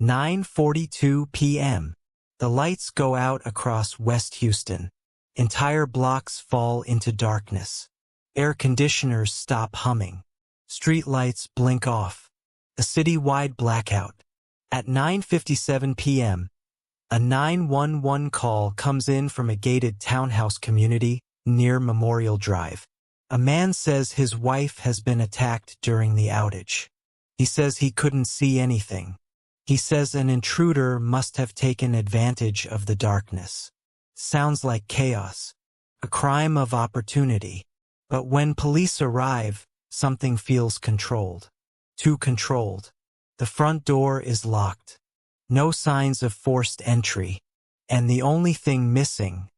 9:42 p.m. The lights go out across West Houston. Entire blocks fall into darkness. Air conditioners stop humming. Street lights blink off. A citywide blackout. At 9:57 p.m., a 911 call comes in from a gated townhouse community near Memorial Drive. A man says his wife has been attacked during the outage. He says he couldn't see anything. He says an intruder must have taken advantage of the darkness. Sounds like chaos. A crime of opportunity. But when police arrive, something feels controlled. Too controlled. The front door is locked. No signs of forced entry. And the only thing missing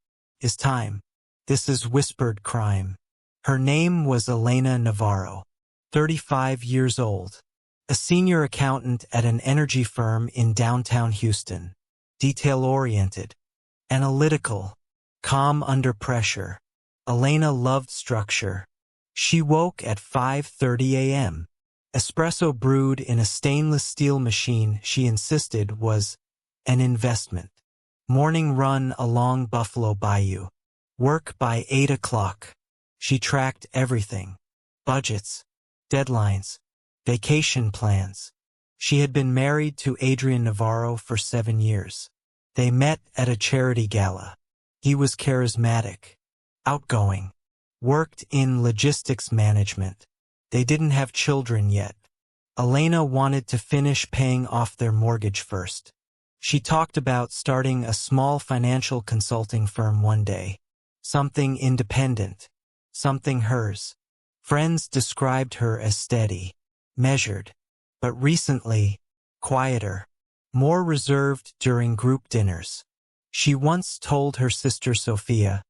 is time. This is whispered crime. Her name was Elena Navarro, 35 years old. A senior accountant at an energy firm in downtown Houston. Detail-oriented. Analytical. Calm under pressure. Elena loved structure. She woke at 5:30 a.m. Espresso brewed in a stainless steel machine she insisted was an investment. Morning run along Buffalo Bayou. Work by 8 o'clock. She tracked everything. Budgets. Deadlines. Vacation plans. She had been married to Adrian Navarro for 7 years. They met at a charity gala. He was charismatic. Outgoing. Worked in logistics management. They didn't have children yet. Elena wanted to finish paying off their mortgage first. She talked about starting a small financial consulting firm one day. Something independent. Something hers. Friends described her as steady. Measured. But recently, quieter. More reserved during group dinners. She once told her sister Sophia,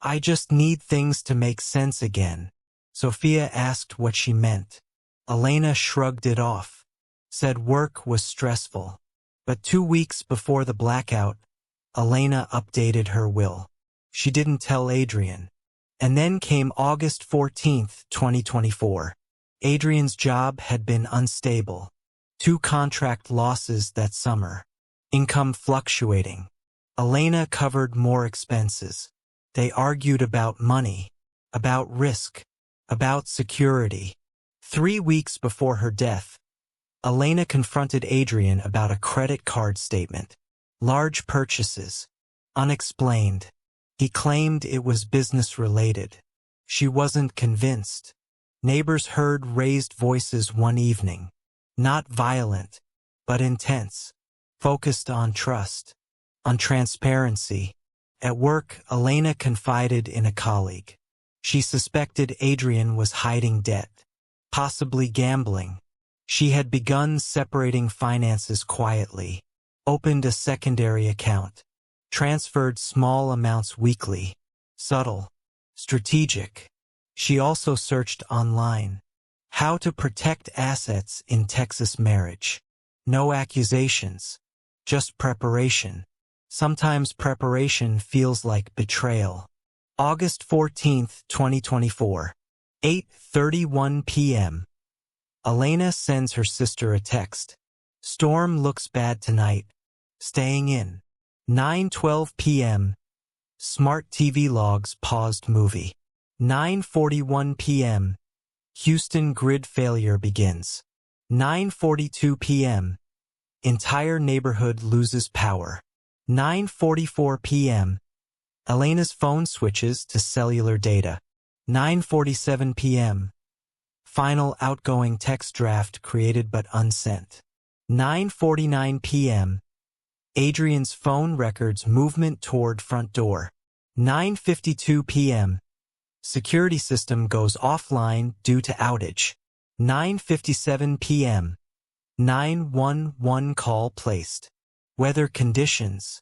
"I just need things to make sense again." Sophia asked what she meant. Elena shrugged it off. Said work was stressful. But 2 weeks before the blackout, Elena updated her will. She didn't tell Adrian. And then came August 14th, 2024. Adrian's job had been unstable. 2 contract losses that summer. Income fluctuating. Elena covered more expenses. They argued about money, about risk, about security. 3 weeks before her death, Elena confronted Adrian about a credit card statement. Large purchases. Unexplained. He claimed it was business-related. She wasn't convinced. Neighbors heard raised voices one evening. Not violent, but intense. Focused on trust. On transparency. At work, Elena confided in a colleague. She suspected Adrian was hiding debt. Possibly gambling. She had begun separating finances quietly. Opened a secondary account. Transferred small amounts weekly. Subtle. Strategic. She also searched online. How to protect assets in Texas marriage. No accusations. Just preparation. Sometimes preparation feels like betrayal. August 14th, 2024. 8:31 p.m. Elena sends her sister a text. Storm looks bad tonight. Staying in. 9:12 p.m. Smart TV logs paused movie. 9:41 p.m. Houston grid failure begins. 9:42 p.m. Entire neighborhood loses power. 9:44 p.m. Elena's phone switches to cellular data. 9:47 p.m. Final outgoing text draft created but unsent. 9:49 p.m. Adrian's phone records movement toward front door. 9:52 p.m. Security system goes offline due to outage. 9:57 p.m. 911 call placed. Weather conditions.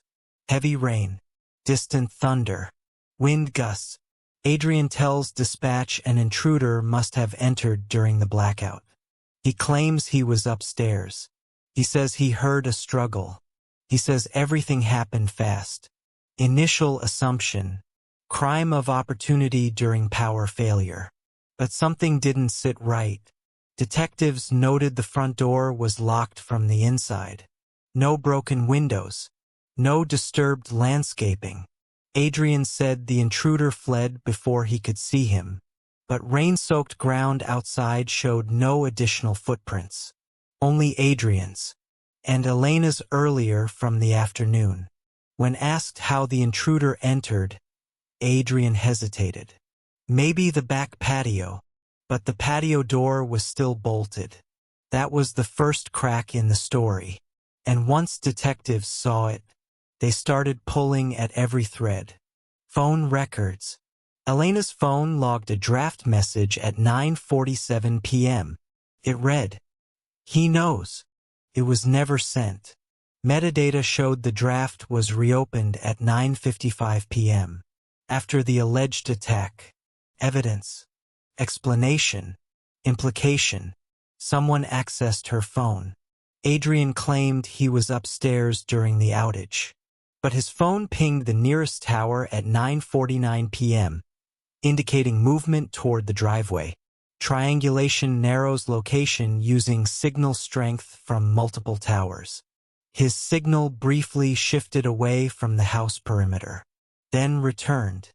Heavy rain. Distant thunder. Wind gusts. Adrian tells dispatch an intruder must have entered during the blackout. He claims he was upstairs. He says he heard a struggle. He says everything happened fast. Initial assumption. Crime of opportunity during power failure. But something didn't sit right. Detectives noted the front door was locked from the inside. No broken windows. No disturbed landscaping. Adrian said the intruder fled before he could see him, but rain-soaked ground outside showed no additional footprints. Only Adrian's, and Elena's earlier from the afternoon. When asked how the intruder entered, Adrian hesitated. Maybe the back patio, but the patio door was still bolted. That was the first crack in the story, and once detectives saw it, they started pulling at every thread. Phone records. Elena's phone logged a draft message at 9:47 p.m. It read, "He knows. It was never sent." Metadata showed the draft was reopened at 9:55 p.m. after the alleged attack. Evidence. Explanation. Implication. Someone accessed her phone. Adrian claimed he was upstairs during the outage, but his phone pinged the nearest tower at 9:49 p.m., indicating movement toward the driveway. Triangulation narrows location using signal strength from multiple towers. His signal briefly shifted away from the house perimeter, then returned.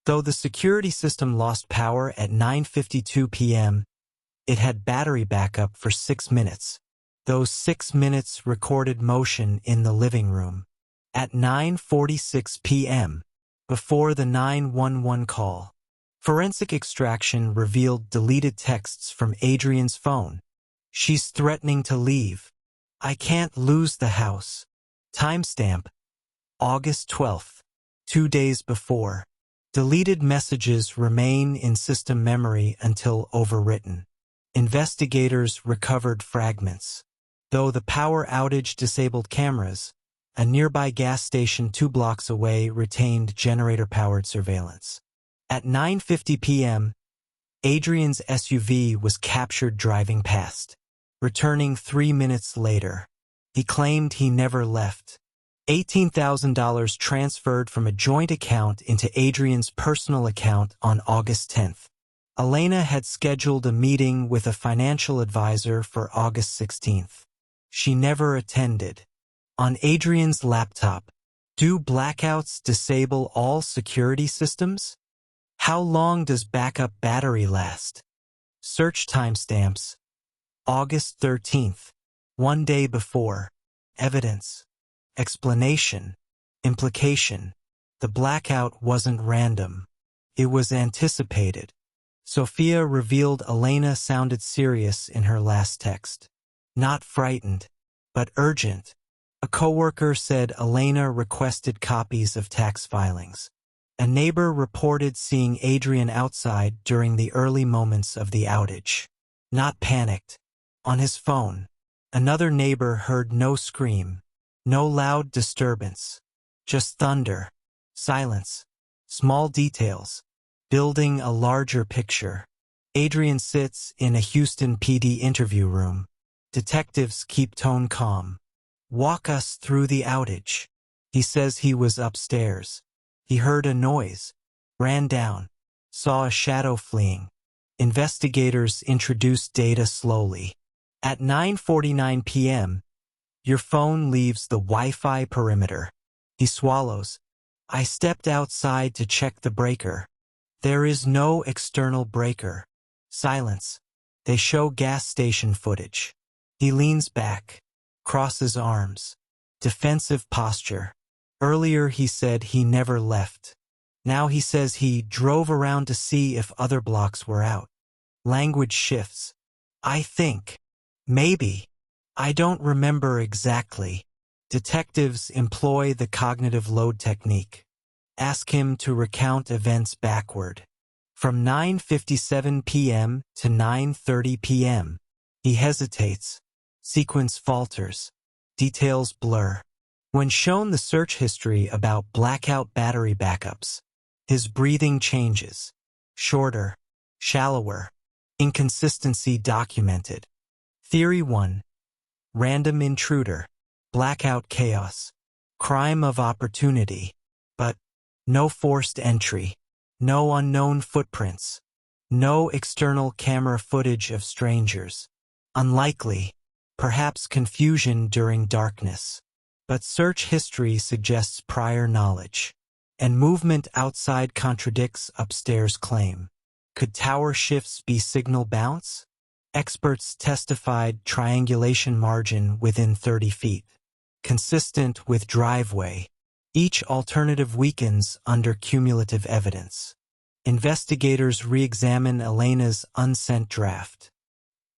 Though the security system lost power at 9:52 p.m., it had battery backup for 6 minutes. Those 6 minutes recorded motion in the living room. At 9:46 p.m., before the 911 call, forensic extraction revealed deleted texts from Adrian's phone. "She's threatening to leave. I can't lose the house." Timestamp: August 12th, 2 days before. Deleted messages remain in system memory until overwritten. Investigators recovered fragments. Though the power outage disabled cameras, a nearby gas station 2 blocks away retained generator-powered surveillance. At 9:50 p.m., Adrian's SUV was captured driving past, returning 3 minutes later. He claimed he never left. $18,000 transferred from a joint account into Adrian's personal account on August 10th. Elena had scheduled a meeting with a financial advisor for August 16th. She never attended. On Adrian's laptop, do blackouts disable all security systems? How long does backup battery last? Search timestamps: August 13th, 1 day before. Evidence. Explanation. Implication. The blackout wasn't random. It was anticipated. Sophia revealed Elena sounded serious in her last text. Not frightened, but urgent. A coworker said Elena requested copies of tax filings. A neighbor reported seeing Adrian outside during the early moments of the outage. Not panicked. On his phone, another neighbor heard no scream, no loud disturbance, just thunder, silence, small details, building a larger picture. Adrian sits in a Houston PD interview room. Detectives keep tone calm. Walk us through the outage. He says he was upstairs. He heard a noise, ran down, saw a shadow fleeing. Investigators introduced data slowly. At 9:49 p.m., your phone leaves the Wi-Fi perimeter. He swallows. I stepped outside to check the breaker. There is no external breaker. Silence. They show gas station footage. He leans back, crosses arms. Defensive posture. Earlier he said he never left. Now he says he drove around to see if other blocks were out. Language shifts. I think. Maybe. I don't remember exactly. Detectives employ the cognitive load technique. Ask him to recount events backward. From 9:57 p.m. to 9:30 p.m. He hesitates. Sequence falters. Details blur. When shown the search history about blackout battery backups, his breathing changes. Shorter. Shallower. Inconsistency documented. Theory 1. Random intruder. Blackout chaos. Crime of opportunity. But no forced entry. No unknown footprints. No external camera footage of strangers. Unlikely. Perhaps confusion during darkness. But search history suggests prior knowledge. And movement outside contradicts upstairs claim. Could tower shifts be signal bounce? Experts testified triangulation margin within 30 feet. Consistent with driveway. Each alternative weakens under cumulative evidence. Investigators re-examine Elena's unsent draft.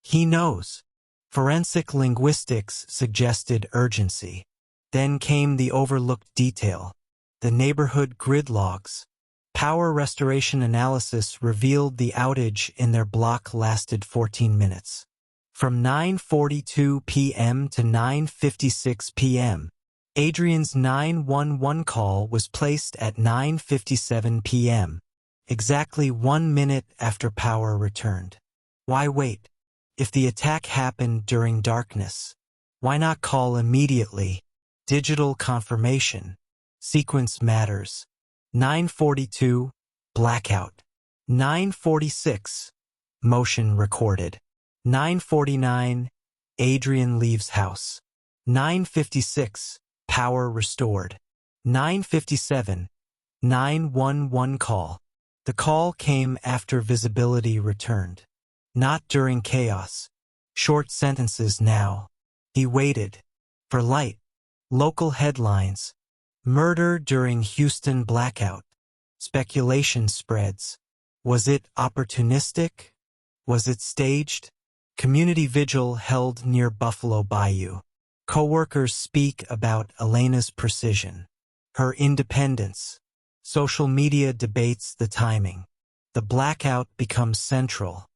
He knows. Forensic linguistics suggested urgency. Then came the overlooked detail. The neighborhood grid logs. Power restoration analysis revealed the outage in their block lasted 14 minutes. From 9:42 p.m. to 9:56 p.m., Adrian's 911 call was placed at 9:57 p.m., exactly 1 minute after power returned. Why wait? If the attack happened during darkness, why not call immediately? Digital confirmation. Sequence matters. 9:42, blackout. 9:46, motion recorded. 9:49, Adrian leaves house. 9:56, power restored. 9:57, 911 call. The call came after visibility returned. Not during chaos. Short sentences now. He waited. For light. Local headlines. Murder during Houston blackout. Speculation spreads. Was it opportunistic? Was it staged? Community vigil held near Buffalo Bayou. Coworkers speak about Elena's precision. Her independence. Social media debates the timing. The blackout becomes central.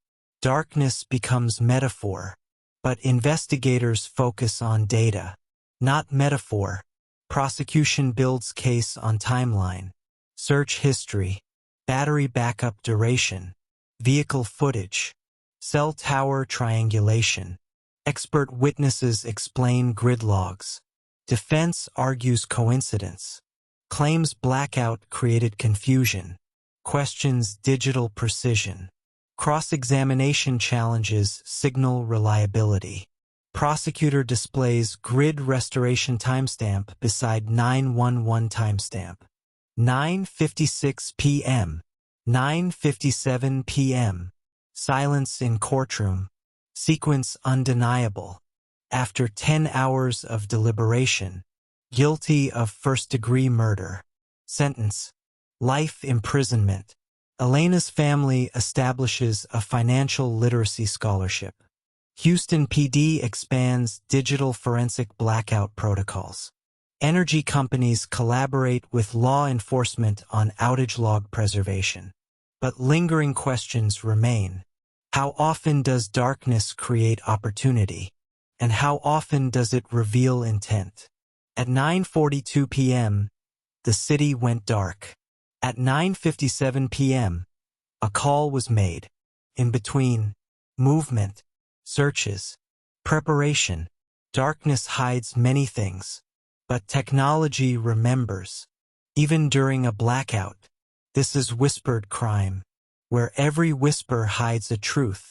Darkness becomes metaphor. But investigators focus on data, not metaphor. Prosecution builds case on timeline. Search history. Battery backup duration. Vehicle footage. Cell tower triangulation. Expert witnesses explain grid logs. Defense argues coincidence. Claims blackout created confusion. Questions digital precision. Cross-examination challenges signal reliability. Prosecutor displays grid restoration timestamp beside 911 timestamp. 9:56 p.m. 9:57 p.m. Silence in courtroom. Sequence undeniable. After 10 hours of deliberation. Guilty of first-degree murder. Sentence. Life imprisonment. Elena's family establishes a financial literacy scholarship. Houston PD expands digital forensic blackout protocols. Energy companies collaborate with law enforcement on outage log preservation. But lingering questions remain. How often does darkness create opportunity? And how often does it reveal intent? At 9:42 p.m., the city went dark. At 9:57 p.m., a call was made. In between, movement, searches, preparation. Darkness hides many things, but technology remembers. Even during a blackout, this is whispered crime, where every whisper hides a truth.